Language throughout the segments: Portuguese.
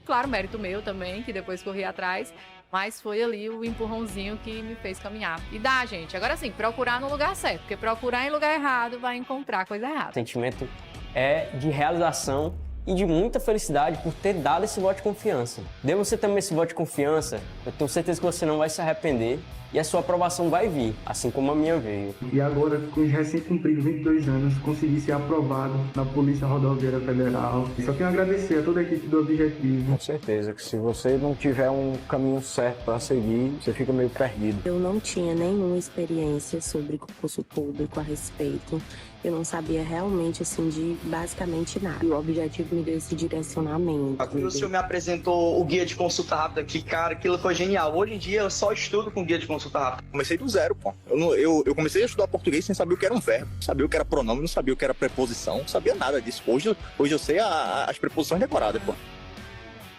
Claro, mérito meu também, que depois corri atrás, mas foi ali o empurrãozinho que me fez caminhar. E dá, gente. Agora sim, procurar no lugar certo, porque procurar em lugar errado vai encontrar coisa O errada. sentimento é de realização e de muita felicidade por ter dado esse voto de confiança. Dê você também esse voto de confiança, eu tenho certeza que você não vai se arrepender e a sua aprovação vai vir, assim como a minha veio. E agora, com os recém-cumpridos 22 anos, consegui ser aprovado na Polícia Rodoviária Federal. Só tenho a agradecer a toda a equipe do Objetivo. Com certeza que se você não tiver um caminho certo para seguir, você fica meio perdido. Eu não tinha nenhuma experiência sobre concurso público a respeito. Eu não sabia realmente, assim, de basicamente nada. E o Objetivo me deu esse direcionamento. Quando o senhor me apresentou o guia de consulta rápida, que, cara, aquilo foi genial. Hoje em dia eu só estudo com guia de consulta rápida. Comecei do zero, pô. Eu comecei a estudar português sem saber o que era um verbo, sabia o que era pronome, não sabia o que era preposição, não sabia nada disso. Hoje eu sei as preposições decoradas, pô.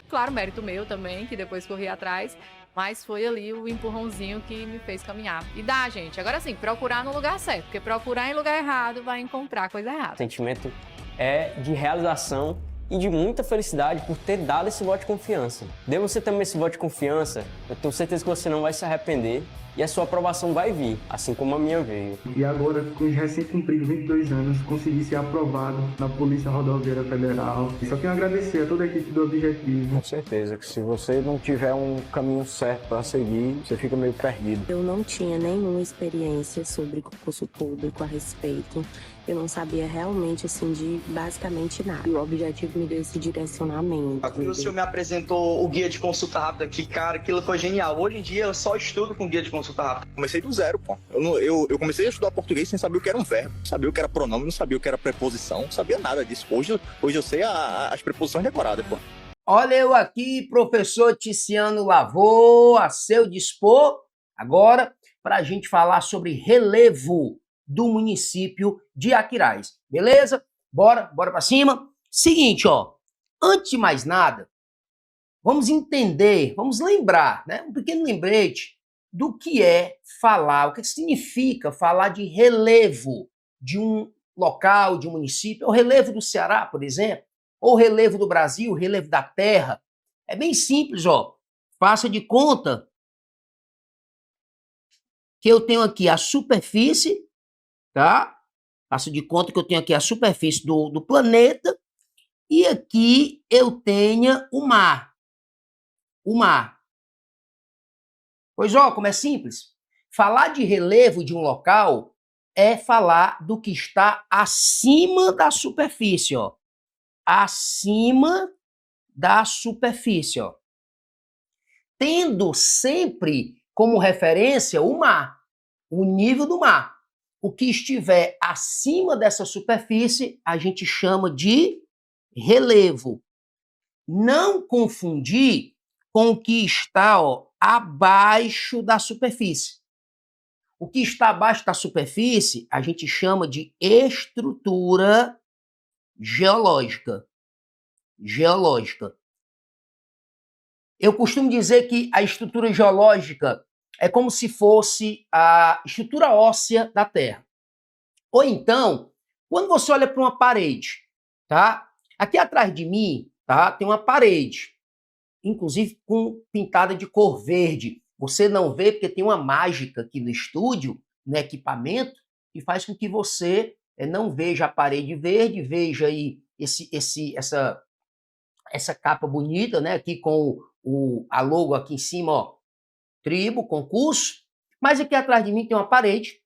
Claro, mérito meu também, que depois corri atrás, mas foi ali o empurrãozinho que me fez caminhar. E dá, gente. Agora sim, procurar no lugar certo, porque procurar em lugar errado vai encontrar coisa errada. O sentimento é de realização e de muita felicidade por ter dado esse voto de confiança. Dê você também esse voto de confiança, eu tenho certeza que você não vai se arrepender e a sua aprovação vai vir, assim como a minha veio. E agora, com os recém-cumpridos 22 anos, consegui ser aprovado na Polícia Rodoviária Federal. Só tenho a agradecer a toda a equipe do Objetivo. Com certeza que se você não tiver um caminho certo para seguir, você fica meio perdido. Eu não tinha nenhuma experiência sobre concurso público a respeito. Eu não sabia realmente, assim, de basicamente nada. E o Objetivo me deu esse direcionamento. Quando o senhor me apresentou o guia de consulta rápida, que, cara, aquilo foi genial. Hoje em dia eu só estudo com guia de consulta rápida. Comecei do zero, pô. Eu comecei a estudar português sem saber o que era um verbo, não sabia o que era pronome, não sabia o que era preposição, não sabia nada disso. Hoje eu sei as preposições decoradas, pô. Olha eu aqui, professor Ticiano Lavô, a seu dispor, agora, para a gente falar sobre relevo do município de Aquiraz. Beleza? Bora para cima. Seguinte, ó, antes de mais nada, vamos entender, vamos lembrar, né, um pequeno lembrete do que é falar, o que significa falar de relevo de um local, de um município, o relevo do Ceará, por exemplo, ou relevo do Brasil, relevo da terra. É bem simples, ó. Faça de conta que eu tenho aqui a superfície, tá? Faça de conta que eu tenho aqui a superfície do planeta e aqui eu tenho o mar. O mar. Pois, ó, como é simples. Falar de relevo de um local é falar do que está acima da superfície, ó. Acima da superfície, ó. Tendo sempre como referência o mar, o nível do mar. O que estiver acima dessa superfície, a gente chama de relevo. Não confundir com o que está, ó, abaixo da superfície. O que está abaixo da superfície, a gente chama de estrutura geológica. Geológica. Eu costumo dizer que a estrutura geológica é como se fosse a estrutura óssea da Terra. Ou então, quando você olha para uma parede, tá? Aqui atrás de mim, tá? Tem uma parede, inclusive pintada de cor verde. Você não vê porque tem uma mágica aqui no estúdio, no equipamento, que faz com que você não veja a parede verde, veja aí essa capa bonita, né? Aqui com a logo aqui em cima, ó, tribo, concurso, mas aqui atrás de mim tem uma parede,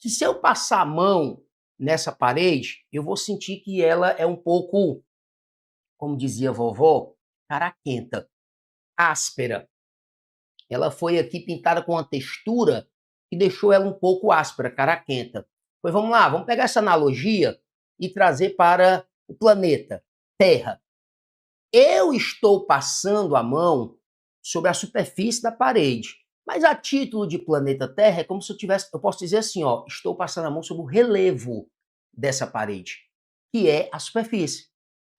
que se eu passar a mão nessa parede, eu vou sentir que ela é um pouco, como dizia a vovó, caraquenta, áspera. Ela foi aqui pintada com uma textura que deixou ela um pouco áspera, caraquenta. Pois vamos lá, vamos pegar essa analogia e trazer para o planeta, Terra. Eu estou passando a mão sobre a superfície da parede, mas a título de planeta Terra é como se eu posso dizer assim, ó, estou passando a mão sobre o relevo dessa parede, que é a superfície.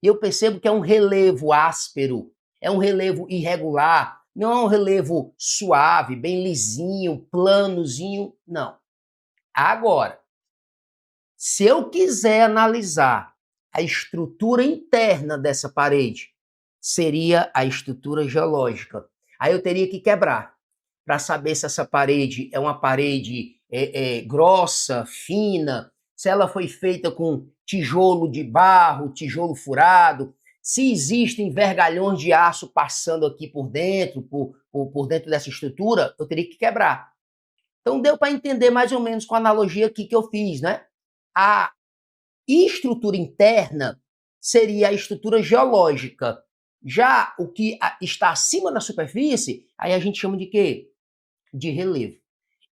E eu percebo que é um relevo áspero, é um relevo irregular, não é um relevo suave, bem lisinho, planozinho, não. Agora, se eu quiser analisar a estrutura interna dessa parede, seria a estrutura geológica. Aí eu teria que quebrar para saber se essa parede é uma parede grossa, fina, se ela foi feita com tijolo de barro, tijolo furado, se existem vergalhões de aço passando aqui por dentro, por dentro dessa estrutura, eu teria que quebrar. Então deu para entender mais ou menos com a analogia aqui que eu fiz, né? A estrutura interna seria a estrutura geológica. Já o que está acima da superfície, aí a gente chama de quê? De relevo.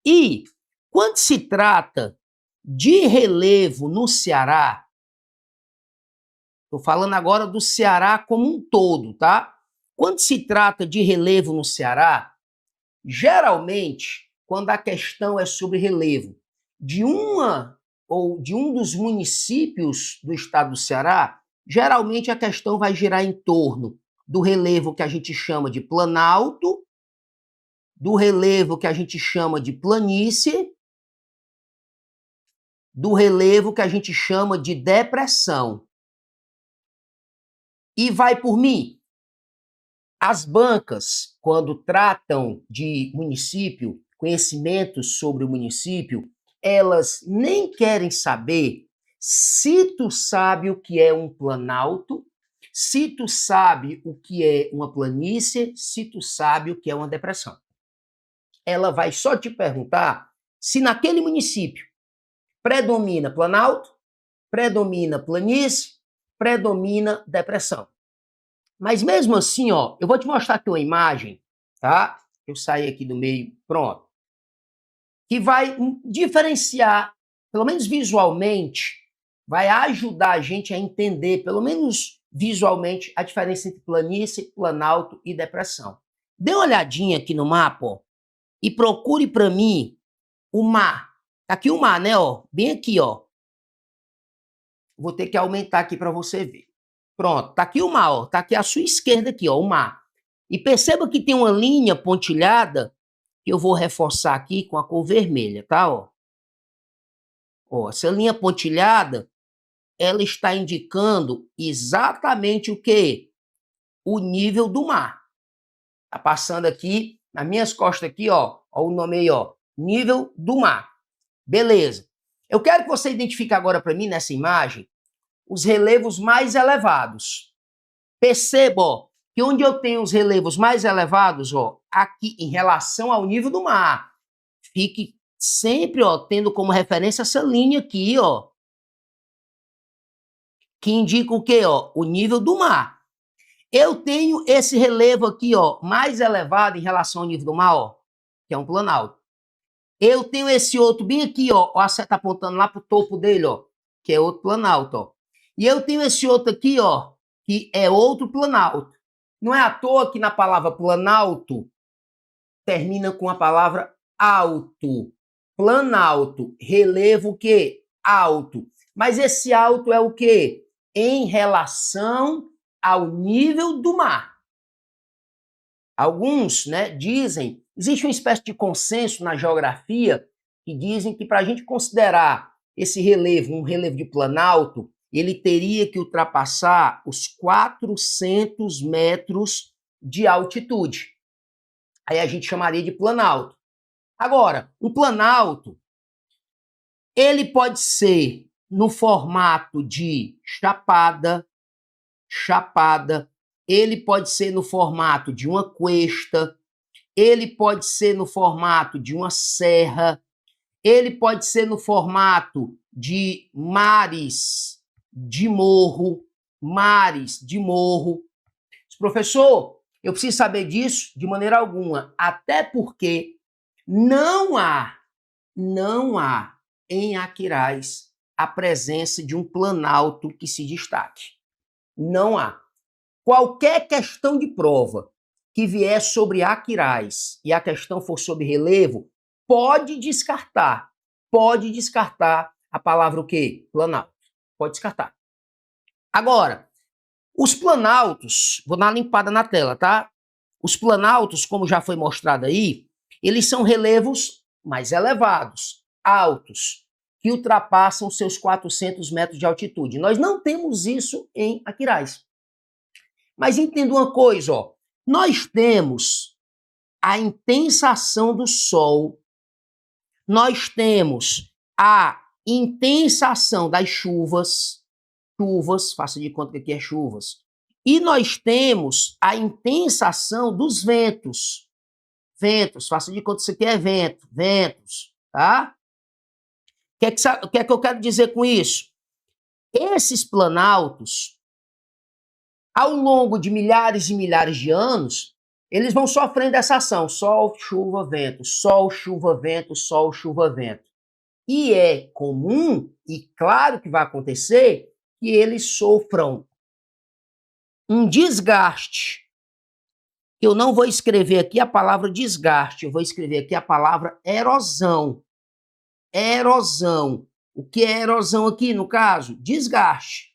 E quando se trata de relevo no Ceará, estou falando agora do Ceará como um todo, tá? Quando se trata de relevo no Ceará, geralmente, quando a questão é sobre relevo de uma ou de um dos municípios do estado do Ceará, geralmente a questão vai girar em torno do relevo que a gente chama de planalto, do relevo que a gente chama de planície, do relevo que a gente chama de depressão. E vai por mim. As bancas, quando tratam de município, conhecimentos sobre o município, elas nem querem saber se tu sabe o que é um planalto, se tu sabe o que é uma planície, se tu sabe o que é uma depressão. Ela vai só te perguntar se naquele município predomina planalto, predomina planície, predomina depressão. Mas mesmo assim, ó, eu vou te mostrar aqui uma imagem, tá? Eu saí aqui do meio, pronto. Que vai diferenciar, pelo menos visualmente, vai ajudar a gente a entender, pelo menos visualmente, a diferença entre planície, planalto e depressão. Dê uma olhadinha aqui no mapa, ó, e procure para mim o mar. Tá aqui o mar, né, ó? Bem aqui, ó. Vou ter que aumentar aqui para você ver. Pronto, tá aqui o mar, ó. Tá aqui à sua esquerda aqui, ó, o mar. E perceba que tem uma linha pontilhada que eu vou reforçar aqui com a cor vermelha, tá, ó? Ó, essa linha pontilhada, ela está indicando exatamente o quê? O nível do mar. Tá passando aqui, nas minhas costas aqui, ó o nome aí, ó, nível do mar. Beleza. Eu quero que você identifique agora para mim, nessa imagem, os relevos mais elevados. Perceba, ó, que onde eu tenho os relevos mais elevados, ó, aqui em relação ao nível do mar. Fique sempre, ó, tendo como referência essa linha aqui, ó, que indica o quê, ó? O nível do mar. Eu tenho esse relevo aqui, ó, mais elevado em relação ao nível do mar, ó, que é um planalto. Eu tenho esse outro bem aqui, ó, a seta apontando lá pro topo dele, ó, que é outro planalto, ó. E eu tenho esse outro aqui, ó, que é outro planalto. Não é à toa que na palavra planalto termina com a palavra alto. Planalto, relevo o quê? Alto. Mas esse alto é o quê? Em relação ao nível do mar. Alguns, né, dizem, existe uma espécie de consenso na geografia que dizem que para a gente considerar esse relevo um relevo de planalto, ele teria que ultrapassar os 400 metros de altitude. Aí a gente chamaria de planalto. Agora, um planalto, ele pode ser no formato de chapada, ele pode ser no formato de uma cuesta, ele pode ser no formato de uma serra, ele pode ser no formato de mares de morro, Professor, eu preciso saber disso de maneira alguma, até porque não há em Aquiraz a presença de um planalto que se destaque. Não há. Qualquer questão de prova que vier sobre Aquiraz e a questão for sobre relevo, pode descartar a palavra o quê? Planalto. Pode descartar. Agora, os planaltos, vou dar uma limpada na tela, tá? Os planaltos, como já foi mostrado aí, eles são relevos mais elevados, altos, que ultrapassam seus 400 metros de altitude. Nós não temos isso em Aquiraz. Mas entenda uma coisa, ó. Nós temos a intensa ação do Sol, nós temos a intensa ação das chuvas, faça de conta que aqui é chuvas, e nós temos a intensa ação dos ventos, faça de conta que isso aqui é ventos, tá? O que é que eu quero dizer com isso? Esses planaltos, ao longo de milhares e milhares de anos, eles vão sofrendo essa ação, sol, chuva, vento, sol, chuva, vento, sol, chuva, vento. E é comum, e claro que vai acontecer, que eles sofram um desgaste. Eu não vou escrever aqui a palavra desgaste, eu vou escrever aqui a palavra erosão. Erosão. O que é erosão aqui, no caso? Desgaste.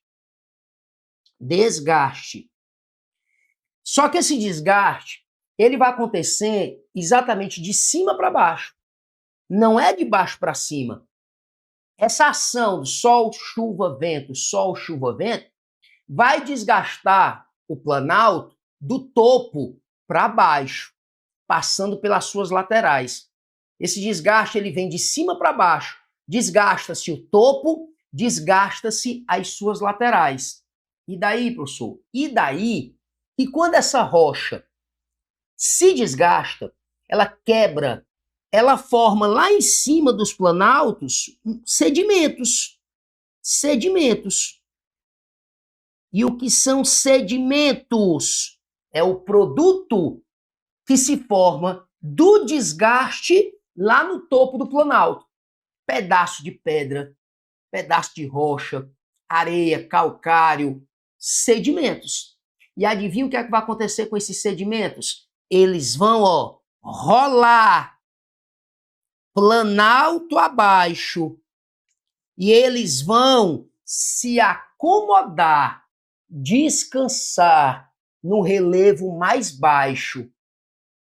Desgaste. Só que esse desgaste, ele vai acontecer exatamente de cima para baixo. Não é de baixo para cima. Essa ação do sol, chuva, vento, vai desgastar o planalto do topo para baixo, passando pelas suas laterais. Esse desgaste ele vem de cima para baixo. Desgasta-se o topo, desgasta-se as suas laterais. E daí, professor? E daí que quando essa rocha se desgasta, ela quebra, ela forma lá em cima dos planaltos sedimentos. Sedimentos. E o que são sedimentos? É o produto que se forma do desgaste lá no topo do planalto. Pedaço de pedra, pedaço de rocha, areia, calcário, sedimentos. E adivinha o que é que vai acontecer com esses sedimentos? Eles vão, ó, rolar planalto abaixo e eles vão se acomodar, descansar no relevo mais baixo.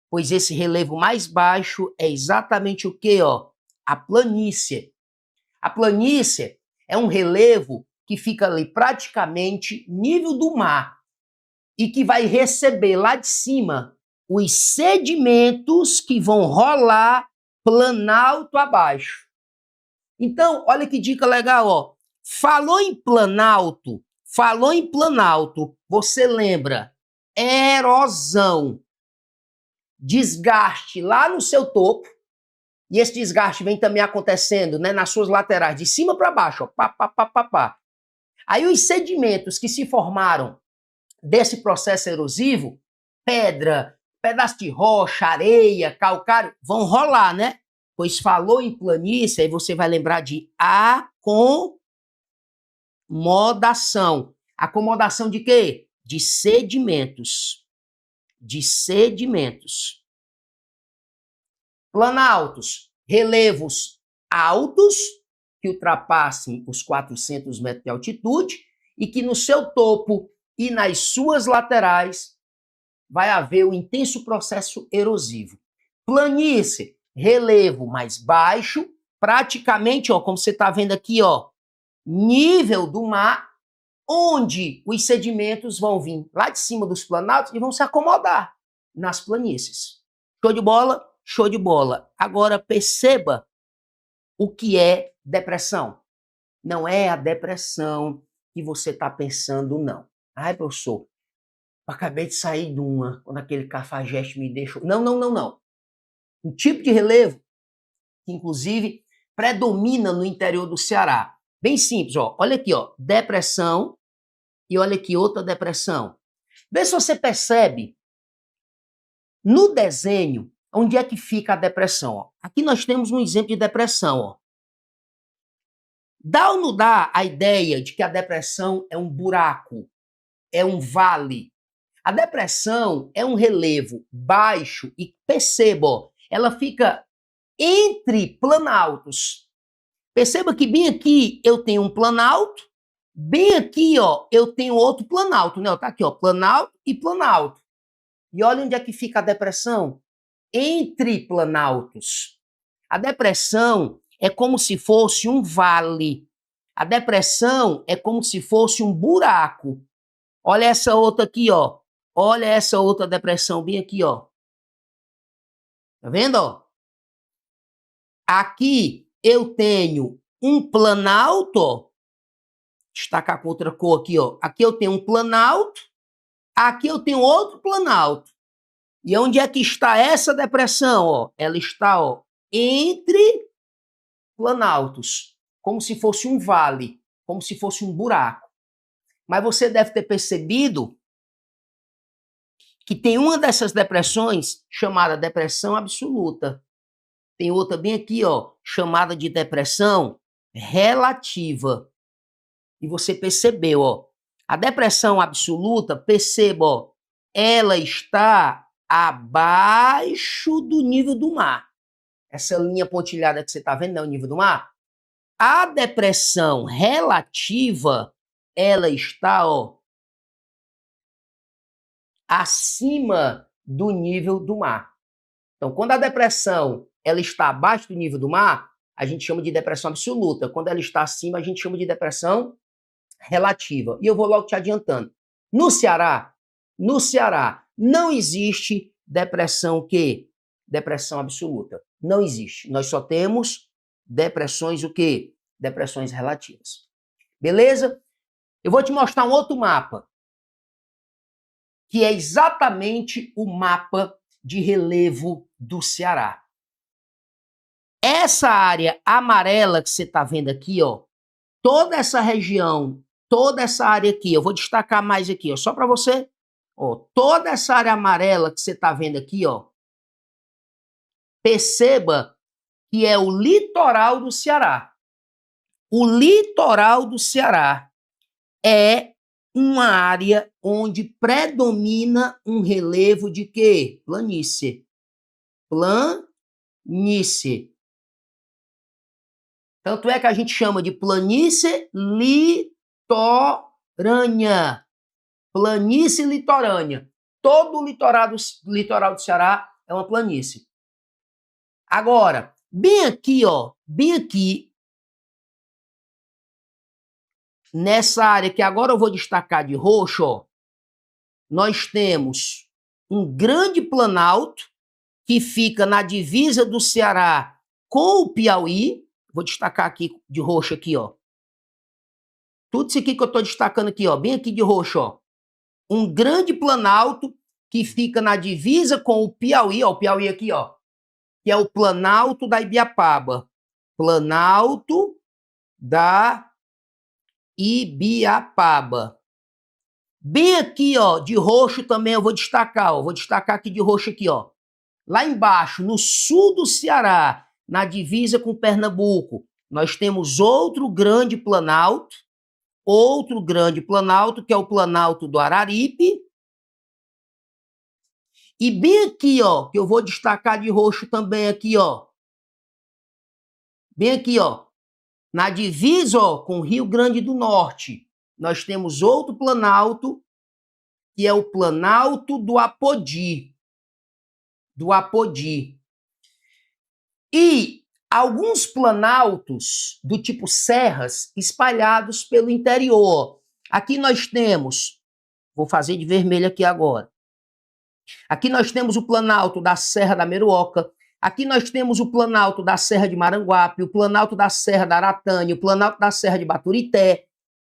Pois esse relevo mais baixo é exatamente o quê, ó? A planície. A planície é um relevo que fica ali praticamente nível do mar e que vai receber lá de cima os sedimentos que vão rolar planalto abaixo. Então, olha que dica legal, ó. Falou em planalto, você lembra erosão, desgaste lá no seu topo, e esse desgaste vem também acontecendo, né, nas suas laterais, de cima para baixo, ó, pá. Aí os sedimentos que se formaram desse processo erosivo, pedra, pedaço de rocha, areia, calcário, vão rolar, né? Pois falou em planície, aí você vai lembrar de acomodação. Acomodação de quê? De sedimentos. De sedimentos. Planaltos, relevos altos, que ultrapassem os 400 metros de altitude e que no seu topo e nas suas laterais vai haver o intenso processo erosivo. Planície, relevo mais baixo, praticamente, ó, como você está vendo aqui, ó, nível do mar, onde os sedimentos vão vir lá de cima dos planaltos e vão se acomodar nas planícies. Show de bola? Show de bola. Agora perceba o que é depressão. Não é a depressão que você está pensando, não. Ai, professor, eu acabei de sair de uma, quando aquele cafajeste me deixou. Não. Um tipo de relevo que, inclusive, predomina no interior do Ceará. Bem simples, ó. Olha aqui, ó. Depressão e olha aqui outra depressão. Vê se você percebe no desenho onde é que fica a depressão, ó. Aqui nós temos um exemplo de depressão, ó. Dá ou não dá a ideia de que a depressão é um buraco, é um vale? A depressão é um relevo baixo e, perceba, ó, ela fica entre planaltos. Perceba que bem aqui eu tenho um planalto, bem aqui, ó, eu tenho outro planalto, né? Tá aqui, ó, planalto e planalto. E olha onde é que fica a depressão. Entre planaltos. A depressão é como se fosse um vale. A depressão é como se fosse um buraco. Olha essa outra aqui, ó. Olha essa outra depressão bem aqui, ó. Tá vendo, ó? Aqui eu tenho um planalto, ó. Destacar com outra cor aqui, ó. Aqui eu tenho um planalto, aqui eu tenho outro planalto. E onde é que está essa depressão, ó? Ela está, ó, entre planaltos, como se fosse um vale, como se fosse um buraco. Mas você deve ter percebido que tem uma dessas depressões chamada depressão absoluta. Tem outra bem aqui, ó, chamada de depressão relativa. E você percebeu, ó, a depressão absoluta, perceba, ó, ela está abaixo do nível do mar. Essa linha pontilhada que você está vendo é o nível do mar. A depressão relativa, ela está, ó, acima do nível do mar. Então, quando a depressão ela está abaixo do nível do mar, a gente chama de depressão absoluta. Quando ela está acima, a gente chama de depressão relativa. E eu vou logo te adiantando. No Ceará, não existe depressão o quê? Depressão absoluta. Não existe. Nós só temos depressões o quê? Depressões relativas. Beleza? Eu vou te mostrar um outro mapa, que é exatamente o mapa de relevo do Ceará. Essa área amarela que você está vendo aqui, ó, toda essa região, toda essa área aqui, eu vou destacar mais aqui, ó, só para você, ó, toda essa área amarela que você está vendo aqui, ó, perceba que é o litoral do Ceará. O litoral do Ceará é uma área onde predomina um relevo de quê? Planície. Planície. Tanto é que a gente chama de planície litorânea. Planície litorânea. Todo o litoral do Ceará é uma planície. Agora, bem aqui, ó, bem aqui, nessa área que agora eu vou destacar de roxo, ó, nós temos um grande planalto que fica na divisa do Ceará com o Piauí. Vou destacar aqui de roxo aqui, ó. Tudo isso aqui que eu estou destacando aqui, ó, bem aqui de roxo, ó. Um grande planalto que fica na divisa com o Piauí, ó, o Piauí aqui, ó, que é o Planalto da Ibiapaba. Planalto da Ibiapaba. Bem aqui, ó, de roxo também eu vou destacar, ó. Vou destacar aqui de roxo aqui, ó. Lá embaixo, no sul do Ceará, na divisa com Pernambuco, nós temos outro grande planalto, que é o Planalto do Araripe. E bem aqui, ó, que eu vou destacar de roxo também aqui, ó. Bem aqui, ó, na divisa, ó, com o Rio Grande do Norte, nós temos outro planalto, que é o Planalto do Apodi. Do Apodi. E alguns planaltos do tipo serras espalhados pelo interior. Aqui nós temos, vou fazer de vermelho aqui agora. Aqui nós temos o planalto da Serra da Meruoca, aqui nós temos o planalto da Serra de Maranguape, o planalto da Serra da Aratânia, o planalto da Serra de Baturité,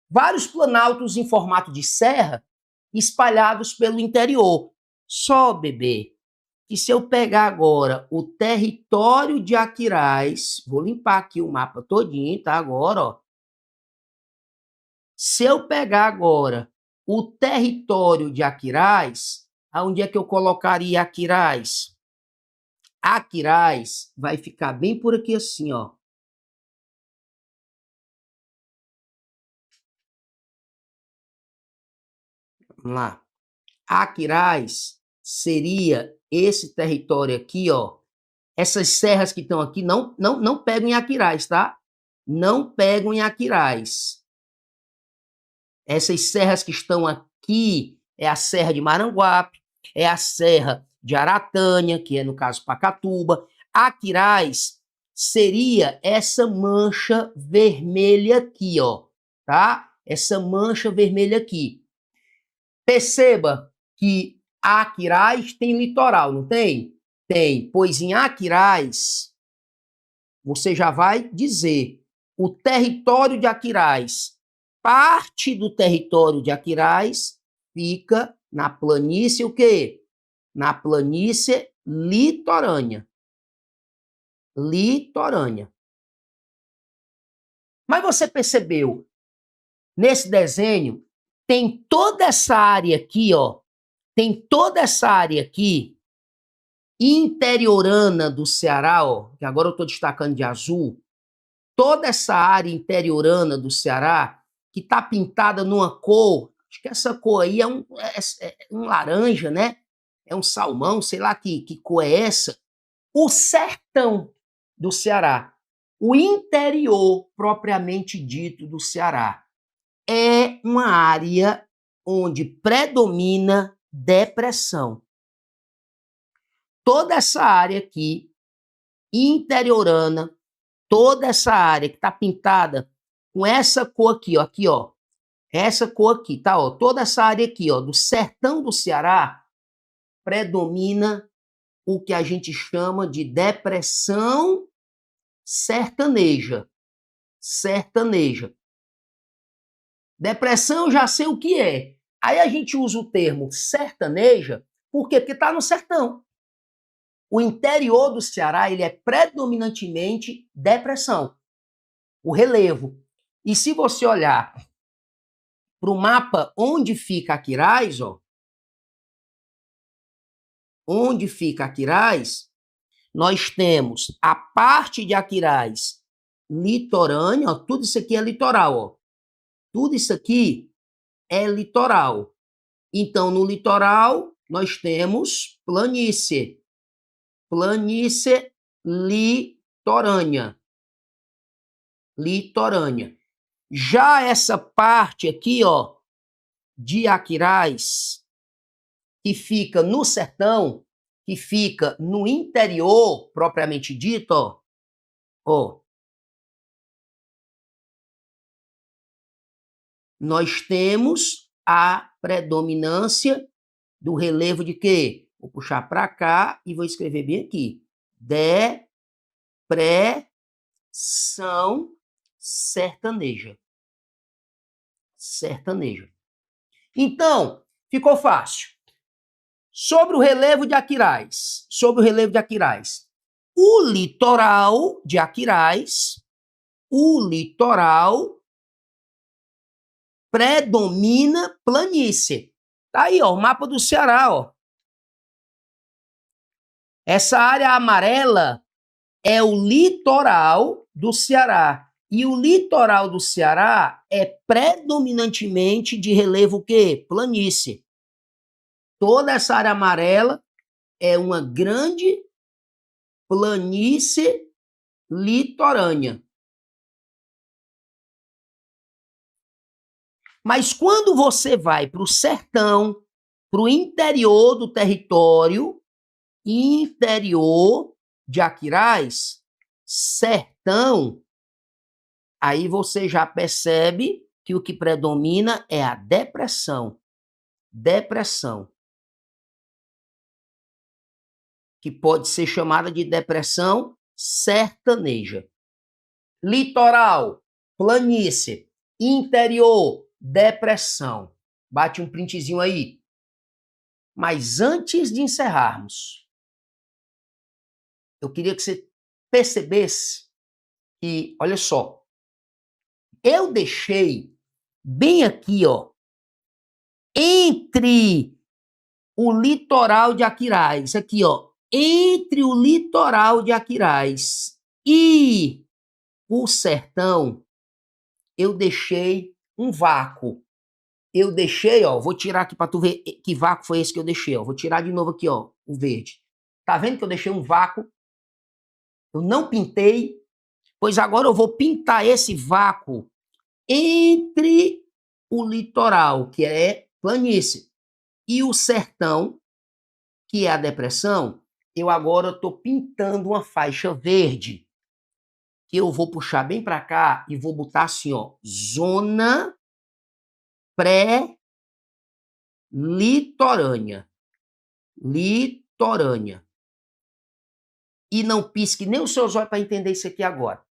vários planaltos em formato de serra espalhados pelo interior. Só, bebê, que se eu pegar agora o território de Aquiraz, vou limpar aqui o mapa todinho, tá? Agora, ó. Se eu pegar agora o território de Aquiraz, aonde é que eu colocaria Aquiraz? Aquiraz vai ficar bem por aqui assim, ó. Vamos lá. Aquiraz seria esse território aqui, ó. Essas serras que estão aqui não pegam em Aquiraz, tá? Não pegam em Aquiraz. Essas serras que estão aqui é a Serra de Maranguape, é a Serra de Aratânia, que é no caso Pacatuba. Aquiraz seria essa mancha vermelha aqui, ó, tá? Essa mancha vermelha aqui. Perceba que Aquiraz tem litoral, não tem? Tem, pois em Aquiraz, você já vai dizer, o território de Aquiraz, parte do território de Aquiraz fica na planície o quê? Na planície litorânea. Litorânea. Mas você percebeu, nesse desenho, tem toda essa área aqui, ó, tem toda essa área aqui, interiorana do Ceará, ó, que agora eu estou destacando de azul, toda essa área interiorana do Ceará, que está pintada numa cor, acho que essa cor aí é um laranja, né? É um salmão, sei lá que cor é essa. O sertão do Ceará, o interior propriamente dito do Ceará, é uma área onde predomina depressão. Toda essa área aqui, interiorana, toda essa área que está pintada com essa cor aqui, ó, essa cor aqui, tá, ó, toda essa área aqui, ó, do sertão do Ceará, predomina o que a gente chama de depressão sertaneja. Sertaneja. Depressão, já sei o que é. Aí a gente usa o termo sertaneja, por quê? Porque está no sertão. O interior do Ceará, ele é predominantemente depressão. O relevo. E se você olhar para o mapa onde fica Aquiraz, ó, onde fica Aquiraz, nós temos a parte de Aquiraz litorânea, ó, tudo isso aqui é litoral, ó. Tudo isso aqui é litoral. Então, no litoral, nós temos planície. Planície litorânea. Litorânea. Já essa parte aqui, ó, de Aquiraz, que fica no sertão, que fica no interior, propriamente dito, ó, nós temos a predominância do relevo de quê? Vou puxar para cá e vou escrever bem aqui. Depressão sertaneja. Sertaneja. Então, ficou fácil. Sobre o relevo de Aquiraz. Sobre o relevo de Aquiraz. O litoral de Aquiraz, o litoral predomina planície. Tá aí, ó, o mapa do Ceará, ó. Essa área amarela é o litoral do Ceará. E o litoral do Ceará é predominantemente de relevo o quê? Planície. Toda essa área amarela é uma grande planície litorânea. Mas quando você vai para o sertão, para o interior do território, interior de Aquiraz, sertão, aí você já percebe que o que predomina é a depressão. Depressão. Que pode ser chamada de depressão sertaneja. Litoral, planície, interior, depressão. Bate um printzinho aí. Mas antes de encerrarmos, eu queria que você percebesse que, olha só, eu deixei bem aqui, ó, entre o litoral de Aquiraz, aqui, ó, entre o litoral de Aquiraz e o sertão, eu deixei um vácuo. Eu deixei, ó, vou tirar aqui para tu ver que vácuo foi esse que eu deixei, ó. Vou tirar de novo aqui, ó, o verde. Tá vendo que eu deixei um vácuo? Eu não pintei, pois agora eu vou pintar esse vácuo entre o litoral, que é planície, e o sertão, que é a depressão. Eu agora estou pintando uma faixa verde, que eu vou puxar bem para cá e vou botar assim, ó, zona litorânea. Litorânea. E não pisque nem os seus olhos para entender isso aqui agora.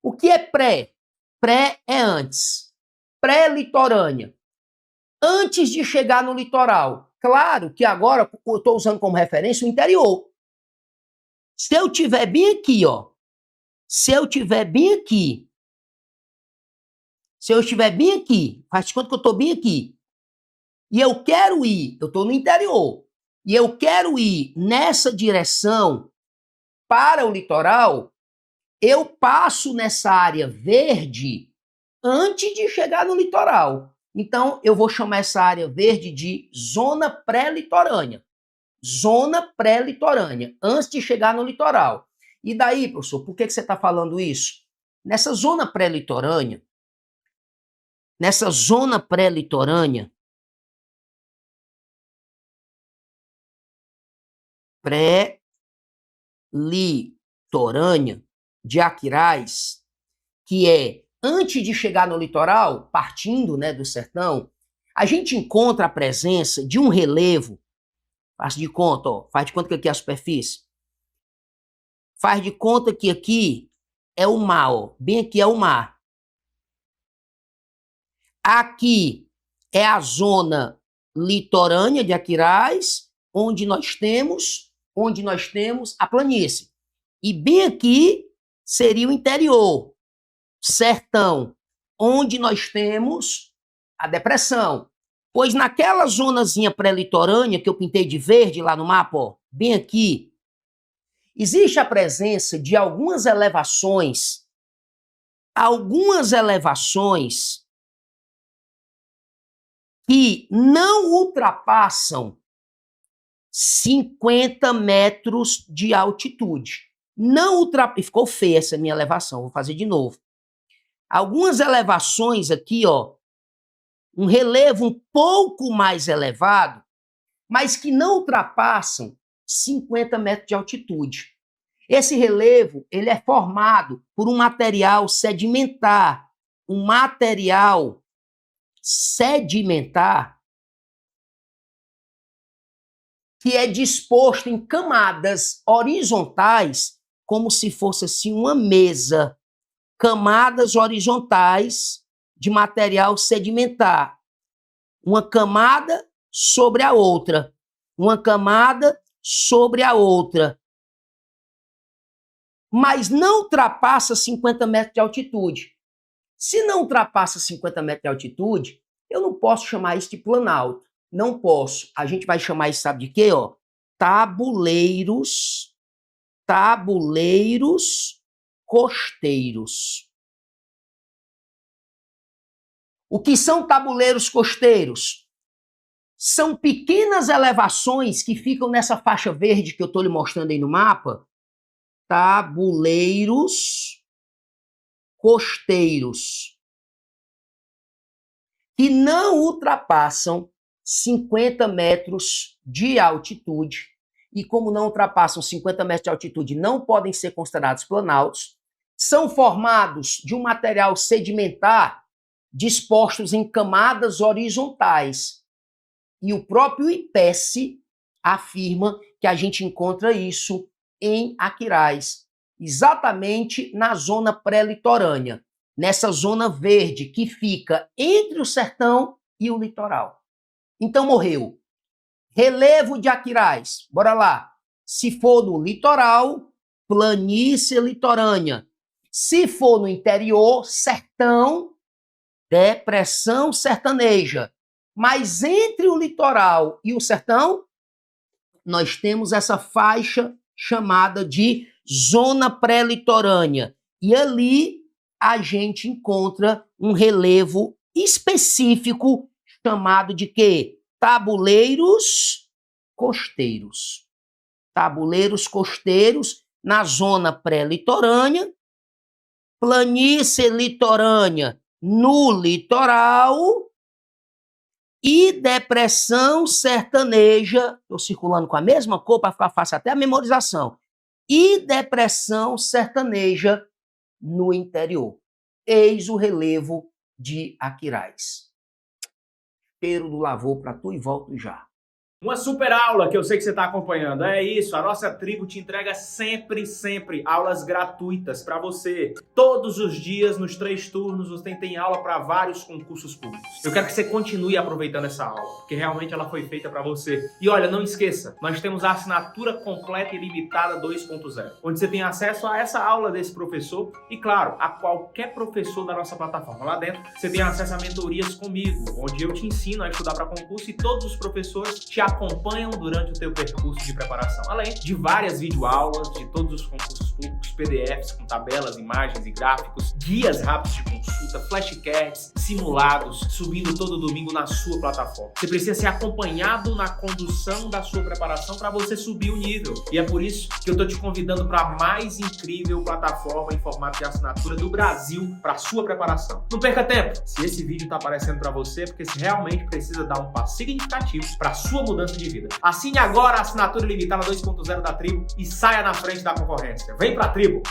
O que é pré? Pré é antes. Pré-litorânea. Antes de chegar no litoral. Claro que agora eu estou usando como referência o interior. Se eu estiver bem aqui, ó. Se eu estiver bem aqui. Se eu estiver bem aqui. Faz de conta que eu estou bem aqui. E eu quero ir. Eu estou no interior. E eu quero ir nessa direção para o litoral. Eu passo nessa área verde antes de chegar no litoral. Então, eu vou chamar essa área verde de zona pré-litorânea. Zona pré-litorânea, antes de chegar no litoral. E daí, professor, por que você está falando isso? Nessa zona pré-litorânea, pré-litorânea de Aquiraz, que é antes de chegar no litoral, partindo, né, do sertão, a gente encontra a presença de um relevo. Faz de conta, ó, faz de conta que aqui é a superfície. Faz de conta que aqui é o mar, ó, bem aqui é o mar. Aqui é a zona litorânea de Aquiraz, onde nós temos a planície. E bem aqui seria o interior, sertão, onde nós temos a depressão. Pois naquela zonazinha pré-litorânea que eu pintei de verde lá no mapa, ó, bem aqui, existe a presença de algumas elevações que não ultrapassam 50 metros de altitude. E ficou feia essa minha elevação, vou fazer de novo. Algumas elevações aqui, ó, um relevo um pouco mais elevado, mas que não ultrapassam 50 metros de altitude. Esse relevo, ele é formado por um material sedimentar, que é disposto em camadas horizontais, como se fosse assim uma mesa, camadas horizontais de material sedimentar, uma camada sobre a outra, uma camada sobre a outra, mas não ultrapassa 50 metros de altitude. Se não ultrapassa 50 metros de altitude, eu não posso chamar isso de planalto. Não posso. A gente vai chamar isso, sabe de quê? Ó? Tabuleiros costeiros. O que são tabuleiros costeiros? São pequenas elevações que ficam nessa faixa verde que eu estou lhe mostrando aí no mapa. Tabuleiros costeiros. Que não ultrapassam 50 metros de altitude. E como não ultrapassam 50 metros de altitude, não podem ser considerados planaltos. São formados de um material sedimentar dispostos em camadas horizontais. E o próprio IPESP afirma que a gente encontra isso em Aquiraz, exatamente na zona pré-litorânea, nessa zona verde que fica entre o sertão e o litoral. Então morreu. Relevo de Aquiraz, bora lá. Se for no litoral, planície litorânea. Se for no interior, sertão, depressão sertaneja. Mas entre o litoral e o sertão, nós temos essa faixa chamada de zona pré-litorânea. E ali a gente encontra um relevo específico chamado de quê? Tabuleiros costeiros. Tabuleiros costeiros na zona pré-litorânea, planície litorânea no litoral e depressão sertaneja, estou circulando com a mesma cor para ficar fácil até a memorização, e depressão sertaneja no interior. Eis o relevo de Aquiraz. cheiro do lavor para tu e volto já. Uma super aula que eu sei que você está acompanhando. É isso, a nossa tribo te entrega sempre aulas gratuitas para você. Todos os dias, nos 3 turnos, você tem aula para vários concursos públicos. Eu quero que você continue aproveitando essa aula, porque realmente ela foi feita para você. E olha, não esqueça, nós temos a assinatura completa e limitada 2.0, onde você tem acesso a essa aula desse professor e, claro, a qualquer professor da nossa plataforma. Lá dentro, você tem acesso a mentorias comigo, onde eu te ensino a estudar para concurso e todos os professores te acompanham durante o teu percurso de preparação, além de várias videoaulas de todos os concursos públicos, PDFs com tabelas, imagens e gráficos, guias rápidos de consulta, flashcards, simulados, subindo todo domingo na sua plataforma. Você precisa ser acompanhado na condução da sua preparação para você subir o nível. E é por isso que eu estou te convidando para a mais incrível plataforma em formato de assinatura do Brasil para sua preparação. Não perca tempo! Se esse vídeo está aparecendo para você, é porque você realmente precisa dar um passo significativo para a sua mudança de vida. Assine agora a assinatura limitada 2.0 da Tribo e saia na frente da concorrência. Vem pra Tribo!